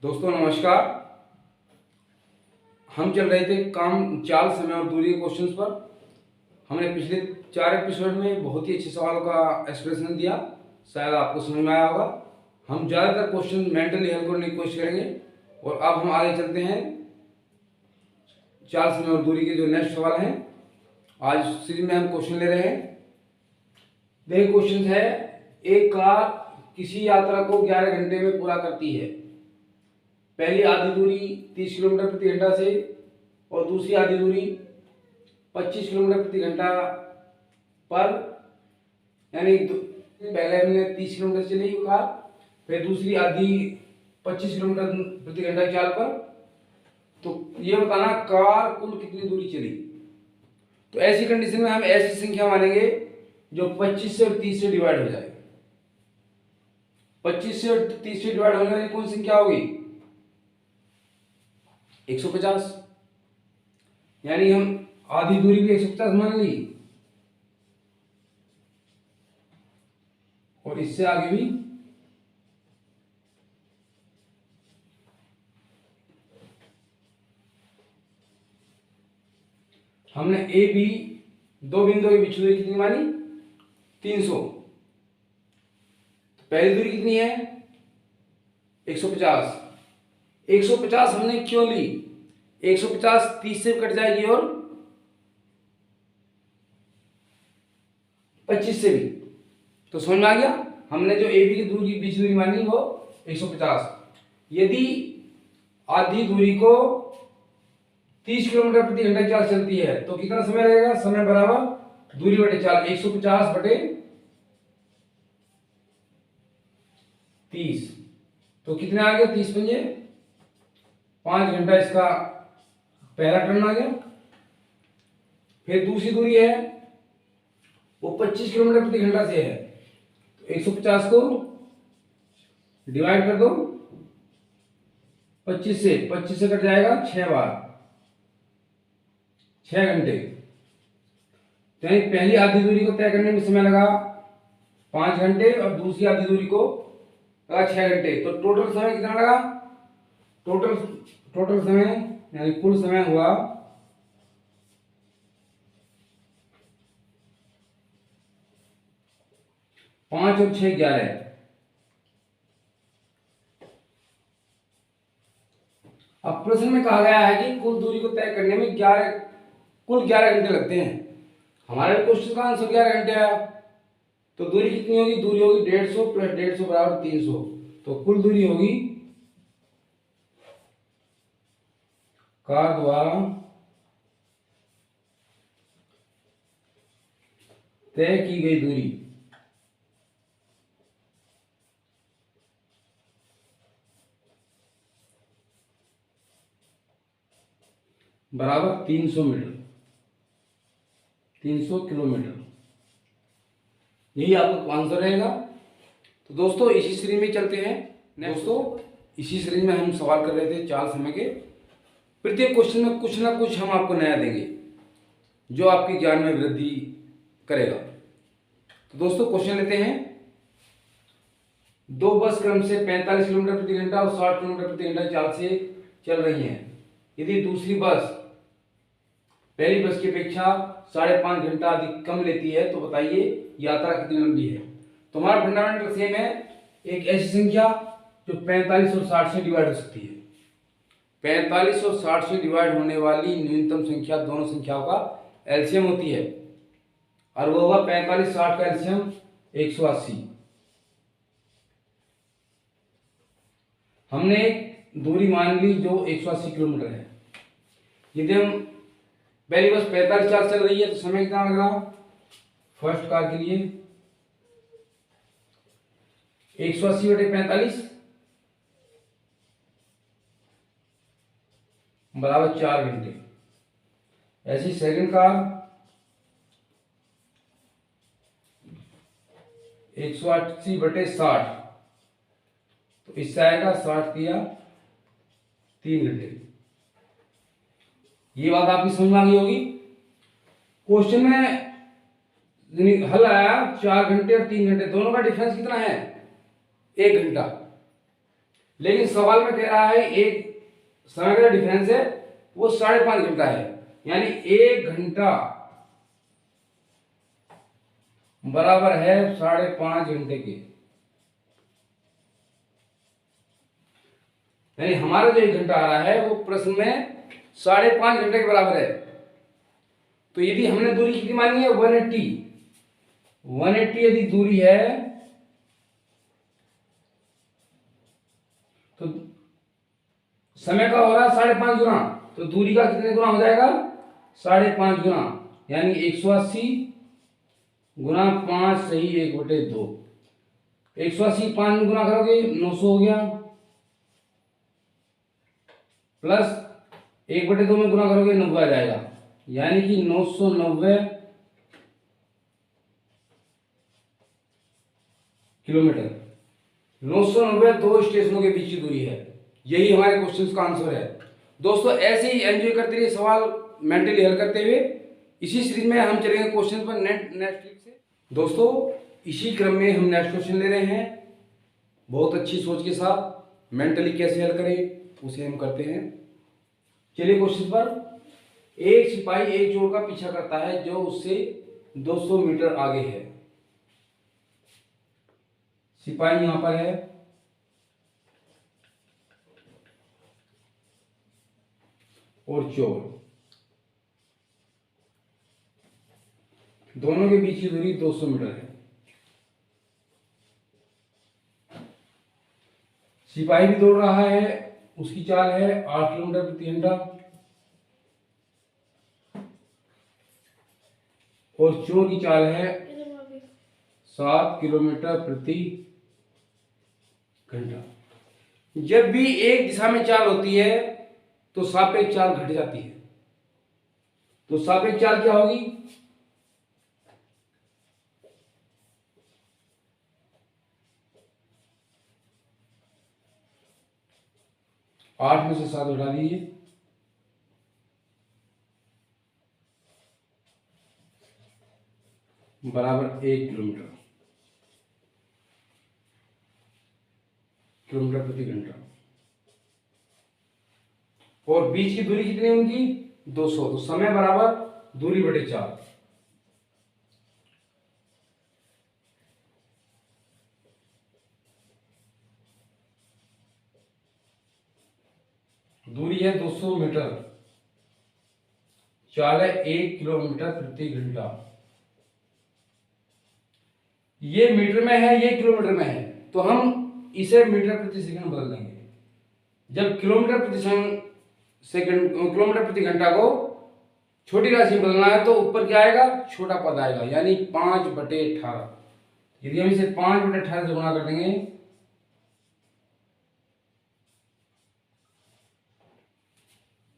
दोस्तों नमस्कार। हम चल रहे थे काम, चाल, समय और दूरी के क्वेश्चंस पर। हमने पिछले 4 एपिसोड में बहुत ही अच्छे सवालों का एक्सप्लेनेशन दिया, शायद आपको समझ में आया होगा। हम ज़्यादातर क्वेश्चन मेंटली हल करने की कोशिश करेंगे और अब हम आगे चलते हैं चाल, समय और दूरी के जो नेक्स्ट सवाल हैं। आज सीरीज में हम क्वेश्चन ले रहे हैं। देखिए क्वेश्चन है, एक कार किसी यात्रा को 11 घंटे में पूरा करती है। पहली आधी दूरी 30 किलोमीटर प्रति घंटा से और दूसरी आधी दूरी 25 किलोमीटर प्रति घंटा पर, यानी पहले हमने 30 किलोमीटर चली कार, फिर दूसरी आधी 25 किलोमीटर प्रति घंटा चाल पर। तो ये बताना कार कुल कितनी दूरी चली। तो ऐसी कंडीशन में हम ऐसी संख्या मानेंगे जो 25 से और 30 से डिवाइड हो जाए। 25 से और 30 से डिवाइड होने वाली कौन सी संख्या होगी? 150। यानी हम आधी दूरी भी 150 मान ली और इससे आगे भी हमने ए बी दो बिंदुओं के बीच दूरी कितनी मानी? 300। तो पहली दूरी कितनी है? 150। 150 हमने क्यों ली? 150 30 से कट जाएगी और 25 से भी। तो समझ में आ गया? हमने जो ए बी की दूरी बीच दूरी मानी वो 150। यदि आधी दूरी को 30 किलोमीटर प्रति घंटा चाल चलती है तो कितना समय लगेगा? समय बराबर दूरी बटे चाल, 150 बटे 30। तो कितने आ गया? 30 पंजे 5 घंटा इसका पहला टर्न आ गया। फिर दूसरी दूरी है वो 25 किलोमीटर प्रति घंटा से है, तो 150 को डिवाइड कर दो 25 से, 25 से कट जाएगा 6 बार, 6 घंटे। तो यानी पहली आधी दूरी को तय करने में समय लगा 5 घंटे और दूसरी आधी दूरी को लगा 6 घंटे। तो टोटल समय कितना लगा? टोटल समय यानी कुल समय हुआ 5 और 6 11। अब प्रश्न में कहा गया है कि कुल दूरी को तय करने में कुल 11 घंटे लगते हैं। हमारे क्वेश्चन का आंसर 11 घंटे आया। तो दूरी कितनी होगी? दूरी होगी 150 प्लस 150 बराबर 300। तो कुल दूरी होगी कार द्वारा तय की गई दूरी बराबर 300 मीटर, 300 किलोमीटर। यही आपका आंसर रहेगा। तो दोस्तों इसी श्रेणी में चलते हैं। दोस्तों इसी श्रेणी में हम सवाल कर रहे थे चाल समय के। प्रत्येक क्वेश्चन में कुछ ना कुछ हम आपको नया देंगे जो आपके ज्ञान में वृद्धि करेगा। तो दोस्तों क्वेश्चन लेते हैं। दो बस क्रम से 45 किलोमीटर प्रति घंटा और 60 किलोमीटर प्रति घंटा चाल से चल रही हैं। यदि दूसरी बस पहली बस की अपेक्षा 5.5 घंटा अधिक कम लेती है तो बताइए यात्रा कितनी लंबी है। तो हमारा फंडामेंटल सेम है, एक ऐसी संख्या जो 45 और 60 से डिवाइड हो सकती है। 45 और 60 से डिवाइड होने वाली न्यूनतम संख्या दोनों संख्याओं का एलसीएम होती है और वो होगा 45 60 का एलसीएम 180। हमने एक दूरी मान ली जो 180 किलोमीटर है। यदि हम पहली बस 45 चाल चल रही है तो समय कितना लग रहा? फर्स्ट कार के लिए 180 बटे 45 बराबर 4 घंटे। ऐसी सेकंड कार 180 बटे 60, तो इससे आएगा 60 दिया 3 घंटे। ये बात आपकी समझ में आ गई होगी। क्वेश्चन में हल आया 4 घंटे और 3 घंटे, दोनों का डिफरेंस कितना है? 1 घंटा। लेकिन सवाल में कह रहा है एक समय का डिफरेंस है वो 5.5 घंटा है, यानी 1 घंटा बराबर है 5.5 घंटे के। यानी हमारा जो 1 घंटा आ रहा है वो प्रश्न में 5.5 घंटे के बराबर है। तो यदि हमने दूरी कितनी मानी है 180, 180 यदि दूरी है तो समय का हो रहा है 5.5 गुना, तो दूरी का कितने गुना हो जाएगा 5.5 गुना, यानी 180 गुना 5 सही 1/2। 180 5 में गुना करोगे 900 हो गया, प्लस 1/2 में गुना करोगे 90 आ जाएगा, यानी कि 990 किलोमीटर। 990 2 स्टेशनों के बीच की दूरी है। यही हमारे क्वेश्चन का आंसर है। दोस्तों ऐसे ही एंजॉय करते रहिए सवाल मेंटली हल करते हुए। इसी सीरीज में हम चलेंगे क्वेश्चन पर नेक्स्ट वीक से। दोस्तों इसी क्रम में हम नेक्स्ट क्वेश्चन ले रहे हैं, बहुत अच्छी सोच के साथ मेंटली कैसे हल करें उसे हम करते हैं। चलिए क्वेश्चन पर। एक सिपाही एक चोर का पीछा करता है जो उससे 200 मीटर आगे है। सिपाही यहां पर है और चोर, दोनों के बीच की दूरी 200 मीटर है। सिपाही भी दौड़ रहा है, उसकी चाल है 8 किलोमीटर प्रति घंटा और चोर की चाल है 7 किलोमीटर प्रति घंटा। जब भी एक दिशा में चाल होती है तो सापेक्ष चाल घट जाती है। तो सापेक्ष चाल क्या होगी 8 में से 7 हटा दीजिए, बराबर 1 किलोमीटर प्रति घंटा। और बीच की दूरी कितनी है उनकी 200, तो समय बराबर दूरी बटे 4। दूरी है 200 मीटर, चाल है 1 किलोमीटर प्रति घंटा। ये मीटर में है, ये किलोमीटर में है, तो हम इसे मीटर प्रति सेकंड बदल देंगे। जब किलोमीटर प्रति घंटा को छोटी राशि में बदलना है तो ऊपर क्या आएगा छोटा पद आएगा, यानी 5/18। यदि हम इसे 5/18 से गुणा कर देंगे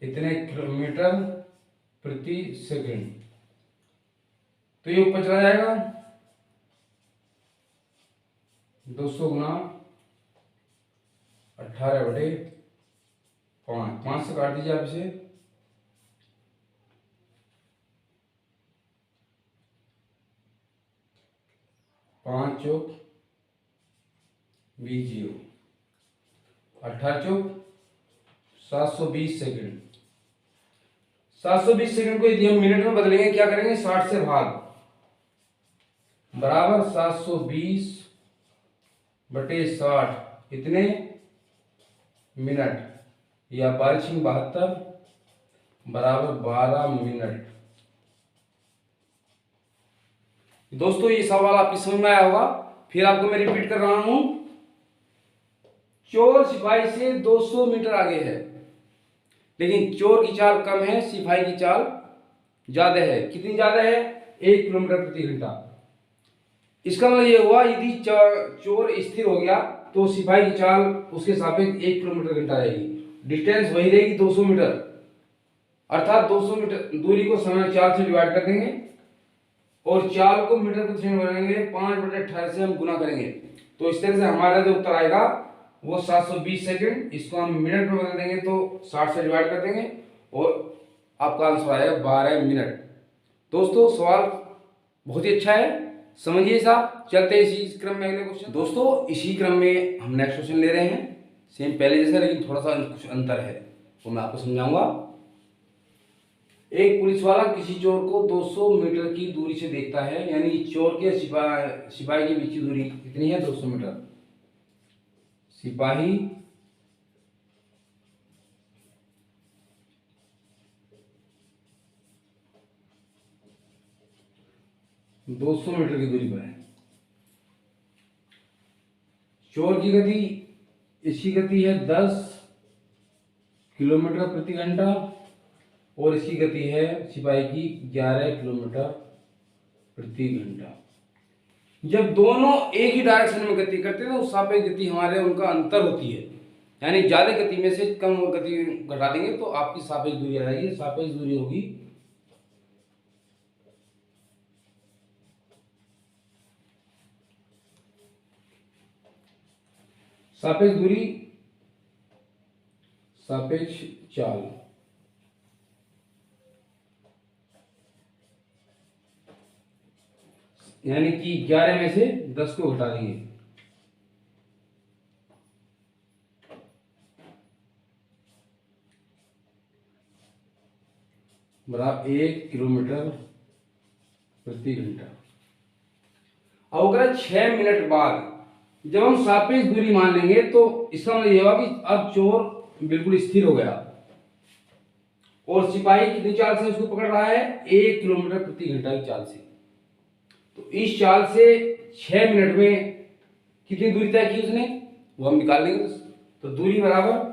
इतने किलोमीटर प्रति सेकंड, तो ये ऊपर चला जाएगा 200 गुना 18/5। 5 से काट दीजिए आप इसे, 5 चौक 20, 18 चौक 720 सेकंड। 720 सेकंड को यदि हम मिनट में बदलेंगे क्या करेंगे 60 से भाग, बराबर 720/60 इतने मिनट, या 12×72 बराबर 12 मिनट। दोस्तों ये सवाल आपकी समझ में आया होगा, फिर आपको मैं रिपीट कर रहा हूं। चोर सिपाही से 200 मीटर आगे है, लेकिन चोर की चाल कम है, सिपाही की चाल ज्यादा है। कितनी ज्यादा है 1 किलोमीटर प्रति घंटा। इसका मतलब ये हुआ यदि चोर स्थिर हो गया तो सिपाही की चाल उसके सापेक्ष 1 किलोमीटर घंटा रहेगी। डिस्टेंस वही रहेगी 200 मीटर, अर्थात 200 मीटर दूरी को समय चाल से डिवाइड कर देंगे और चाल को मीटर प्रति सेकंड बनाएंगे, 5/18 से हम गुना करेंगे, तो इस तरह से हमारा जो उत्तर आएगा वो 720 सेकंड। इसको हम मिनट में बदल देंगे तो 60 से डिवाइड कर देंगे और आपका आंसर आएगा 12 मिनट। दोस्तों सवाल बहुत ही अच्छा है, समझिए साहब। चलते हैं इसी क्रम में अगले क्वेश्चन। दोस्तों इसी क्रम में हम नेक्स्ट क्वेश्चन ले रहे हैं सेम पहले जैसा, लेकिन थोड़ा सा कुछ अंतर है, वो मैं आपको समझाऊंगा। एक पुलिस वाला किसी चोर को 200 मीटर की दूरी से देखता है, यानी चोर के सिपाही के बीच की दूरी कितनी है? 200 मीटर। सिपाही 200 मीटर की दूरी पर है। चोर की गति, इसकी गति है 10 किलोमीटर प्रति घंटा और इसकी गति है सिपाही की 11 किलोमीटर प्रति घंटा। जब दोनों एक ही डायरेक्शन में गति करते हैं तो सापेक्ष गति हमारे उनका अंतर होती है, यानी ज्यादा गति में से कम गति घटा देंगे तो आपकी सापेक्ष दूरी आ जाएगी। सापेक्ष दूरी होगी सापेक्ष दूरी, सापेक्ष चाल, यानी कि 11 में से 10 को घटा देंगे, बराबर 1 किलोमीटर प्रति घंटा। अब अगर 6 मिनट बाद जब हम सापेक्ष दूरी मान लेंगे तो इसका मतलब यह होगा कि अब चोर बिल्कुल स्थिर हो गया और सिपाही कितनी चाल से उसको पकड़ रहा है? 1 किलोमीटर प्रति घंटा की चाल से। तो इस चाल से 6 मिनट में कितनी दूरी तय की उसने, वो हम निकाल लेंगे। तो दूरी बराबर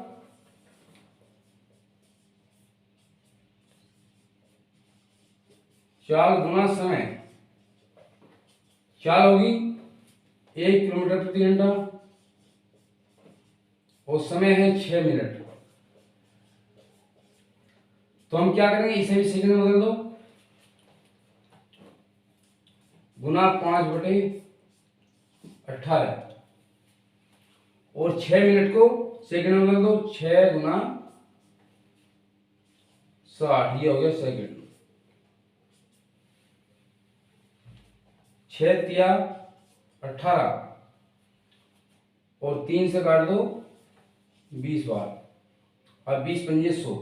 चाल गुना समय। चाल होगी 1 किलोमीटर प्रति घंटा और समय है 6 मिनट। तो हम क्या करेंगे, इसे भी सेकंड में बदल दो, गुना 5/18 और 6 मिनट को सेकंड में बदल दो, 6 गुना 60, ये हो गया सेकंड। 6 तिया 18 और 3 से काट दो 20 बार और 20 पंजे 100,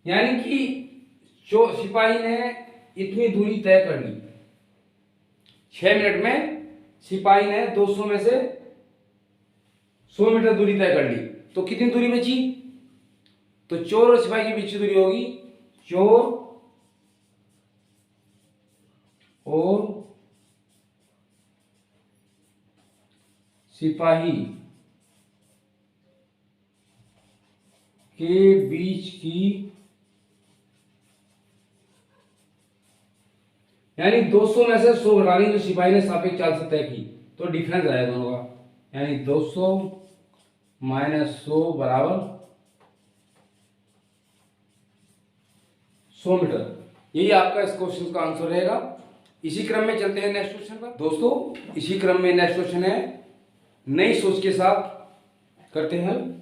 यानी कि जो सिपाही ने इतनी दूरी तय कर ली 6 मिनट में। सिपाही ने 200 में से 100 मीटर दूरी तय कर ली, तो कितनी दूरी बची? तो चोर और सिपाही के बीच की दूरी होगी चोर और सिपाही के बीच की, यानी 200 में से 100 घटानी जो सिपाही ने सापेक्ष चाल से तय की, तो डिफरेंस आया दोनों का, यानी 200 माइनस 100 बराबर 100 मीटर। यही आपका इस क्वेश्चन का आंसर रहेगा। इसी क्रम में चलते हैं नेक्स्ट क्वेश्चन पर। दोस्तों इसी क्रम में नेक्स्ट क्वेश्चन है, नई सोच के साथ करते हैं हल।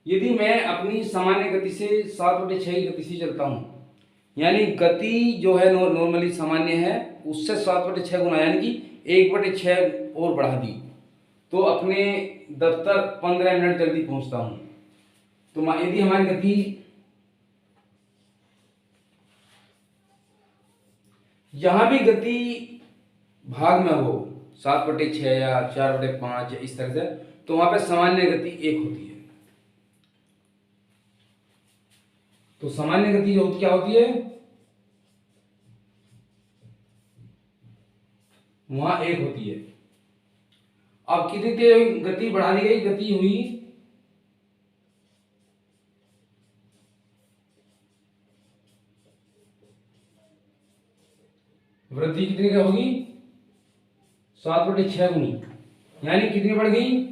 यदि मैं अपनी सामान्य गति से 7/6 की गति से चलता हूं, यानी गति जो है नॉर्मली सामान्य है उससे 7/6 गुना, यानी कि 1/6 और बढ़ा दी, तो अपने दफ्तर 15 मिनट जल्दी पहुंचता हूं। तो यदि हमारी गति जहां भी गति भाग में हो 7/6 या 4/5 या इस तरह से, तो वहां पे सामान्य गति 1 होती है। तो सामान्य गति क्या होती है? वहां 1 होती है। अब कितनी तेज गति बढ़ा दी गई? गति हुई वृद्धि कितनी क्या होगी? 7/6 गुनी, यानी कितनी बढ़ गई?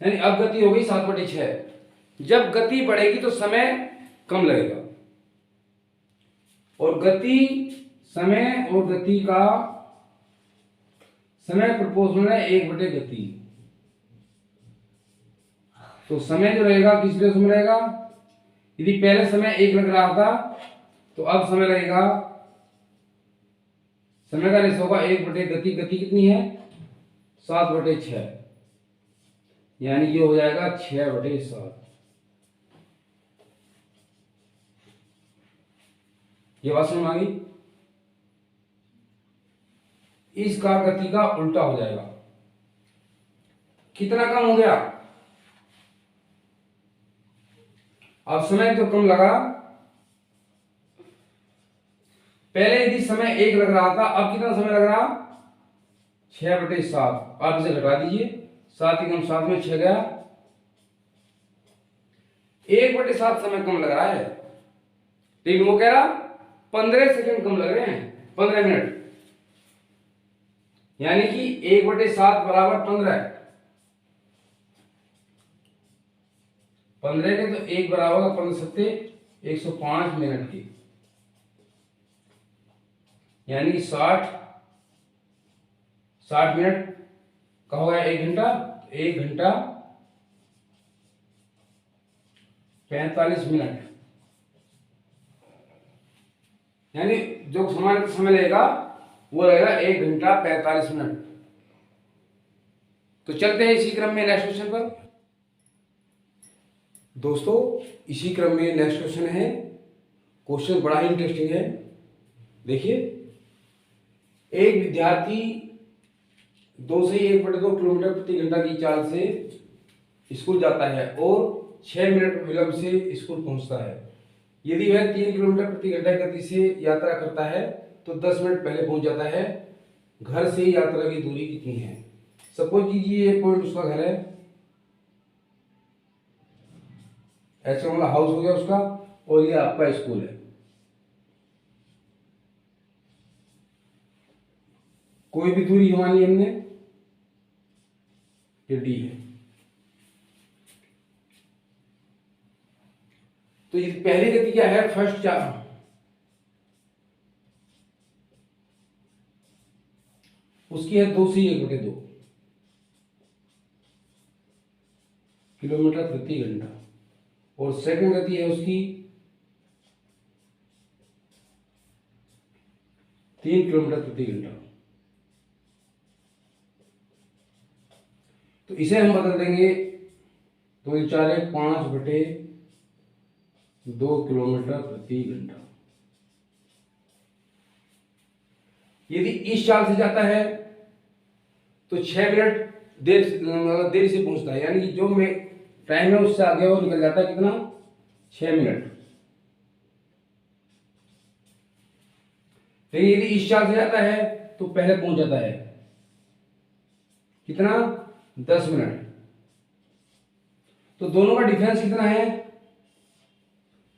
यानी अब गति हो गई 7/6। जब गति बढ़ेगी तो समय कम लगेगा, और गति समय और गति का समय प्रोपोर्शनल है 1/गति। तो समय जो रहेगा किस रेशो में रहेगा? यदि पहले समय 1 लग रहा था तो अब समय लगेगा, समय का रेस होगा 1/गति। गति कितनी है? 7/6, यानी ये हो जाएगा 6/7। ये बात समझ में आ गई? इस कार गति का उल्टा हो जाएगा। कितना कम हो गया? अब समय तो कम लगा, पहले यदि समय 1 लग रहा था, अब कितना समय लग रहा? 6/7। आप इसे घटा दीजिए, 7 एकम 7 में 6 गया, 1/7 समय कम लग रहा है। लेकिन वो कह रहा 15 सेकंड कम लग रहे हैं, 15 मिनट, यानी कि 1/7 बराबर 15 है। 15 के तो 1 बराबर 15 सत्ते 105 मिनट की, यानी 60 मिनट का हो गया 1 घंटा। 1 घंटा 45 मिनट, यानी जो सामान्य समय लगेगा वो रहेगा 1 घंटा 45 मिनट। तो चलते हैं इसी क्रम में नेक्स्ट क्वेश्चन पर। दोस्तों इसी क्रम में नेक्स्ट क्वेश्चन है। क्वेश्चन बड़ा ही इंटरेस्टिंग है। देखिए, एक विद्यार्थी 2 से 1/2 किलोमीटर प्रति घंटा की चाल से स्कूल जाता है और 6 मिनट विलंब से स्कूल पहुंचता है। यदि वह 3 किलोमीटर प्रति घंटा की गति से यात्रा करता है तो 10 मिनट पहले पहुंच जाता है। घर से यात्रा की दूरी कितनी है? सपोज कीजिए ये पॉइंट उसका घर है, ऐसा मतलब हाउस हो गया उसका, और ये आपका स्कूल है। कोई भी दूरी मान ली हमने, ये डी है। तो ये पहली गति क्या है? फर्स्ट चाल, उसकी है 2 से 1/2 किलोमीटर प्रति घंटा, और सेकंड गति है उसकी 3 किलोमीटर प्रति घंटा। तो इसे हम बदल देंगे, तो 4 5/2 किलोमीटर प्रति घंटा। यदि इस चाल से जाता है तो 6 मिनट देरी से पहुंचता है, यानी कि जो में टाइम है उससे आगे वो निकल जाता है। कितना? 6 मिनट। लेकिन यदि इस चाल से जाता है तो पहले पहुंच जाता है। कितना? 10 मिनट। तो दोनों का डिफरेंस कितना है?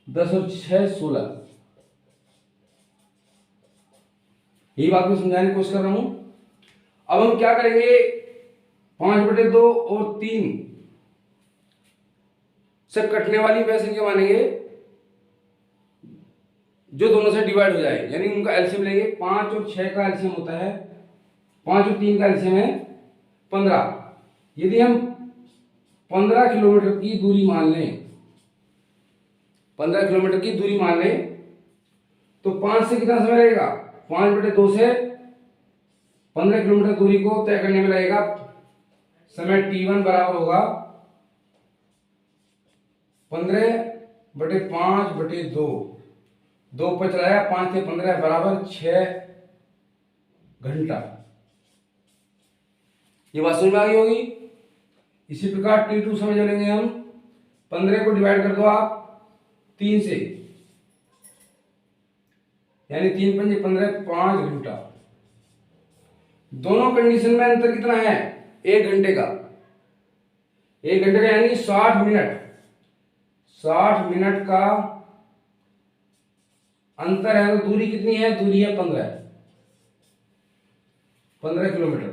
10 और 6 16। यही बात मैं समझाने की कोशिश कर रहा हूं। अब हम क्या करेंगे? 5/2 और 3 से कटने वाली वह संख्या मानेंगे जो दोनों से डिवाइड हो जाए, यानी उनका एलसीएम लेंगे। 5 और 6 का एलसीएम होता है 5 और 3 का एलसीएम है 15। यदि हम 15 किलोमीटर की दूरी मान लें, 15 किलोमीटर की दूरी मान लें, तो 5 से कितना समय लगेगा? 5/2 से 15 किलोमीटर दूरी को तय करने में लगेगा समय t1 बराबर होगा 15/5/2। 2 पर चलाया, 5 से 15 बराबर 6 घंटा। ये बात समझ में आ गई होगी। इसी प्रकार t2 समझ लेंगे हम। 15 को डिवाइड कर दो आप 3 से, यानी 3 पंजे 15, 5 घंटा। दोनों कंडीशन में अंतर कितना है? 1 घंटे का। 1 घंटे का यानी 60 मिनट। 60 मिनट का अंतर है। तो दूरी कितनी है? दूरी है 15 किलोमीटर।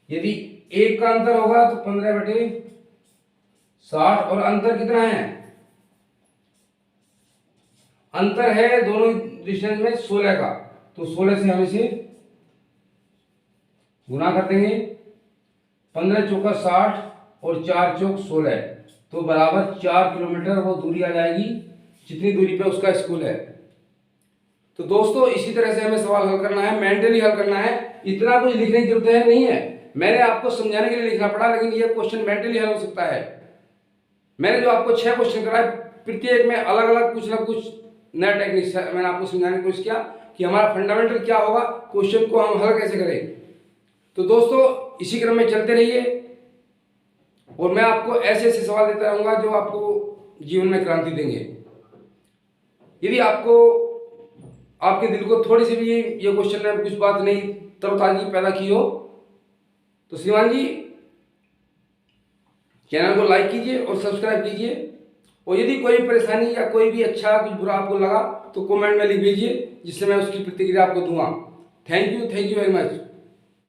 यदि 1 का अंतर होगा तो 15/60, और अंतर कितना है? अंतर है दोनों डिस्टेंस में 16 का, तो 16 से हम इसे गुना कर देंगे। 15 चौका 60 और 4 चौक 16, तो बराबर 4 किलोमीटर वो दूरी आ जाएगी। जितनी दूरी पे उसका स्कूल है। तो दोस्तों इसी तरह से हमें सवाल हल करना है, मेंटली हल करना है, इतना कुछ लिखने की जरूरत है नहीं है। मैंने आपको समझाने के लिए लिखना पड़ा, लेकिन ये क्वेश्चन मेंटली हल हो सकता है। मैंने जो आपको 6 क्वेश्चन कराए, प्रत्येक में अलग अलग कुछ ना कुछ नया टेक्निक मैंने आपको समझाने की कोशिश किया कि हमारा फंडामेंटल क्या होगा, क्वेश्चन को हम हल कैसे करें। तो दोस्तों इसी क्रम में चलते रहिए और मैं आपको ऐसे ऐसे सवाल देता रहूंगा जो आपको जीवन में क्रांति देंगे। यदि आपको आपके दिल को थोड़ी सी भी ये क्वेश्चन ने कुछ बात नहीं तरोताजी पैदा की हो तो श्रीमान जी चैनल को लाइक कीजिए और सब्सक्राइब कीजिए। और यदि कोई परेशानी या कोई भी अच्छा कुछ बुरा आपको लगा तो कमेंट में लिख दीजिए, जिससे मैं उसकी प्रतिक्रिया आपको दूंगा। Thank you very much.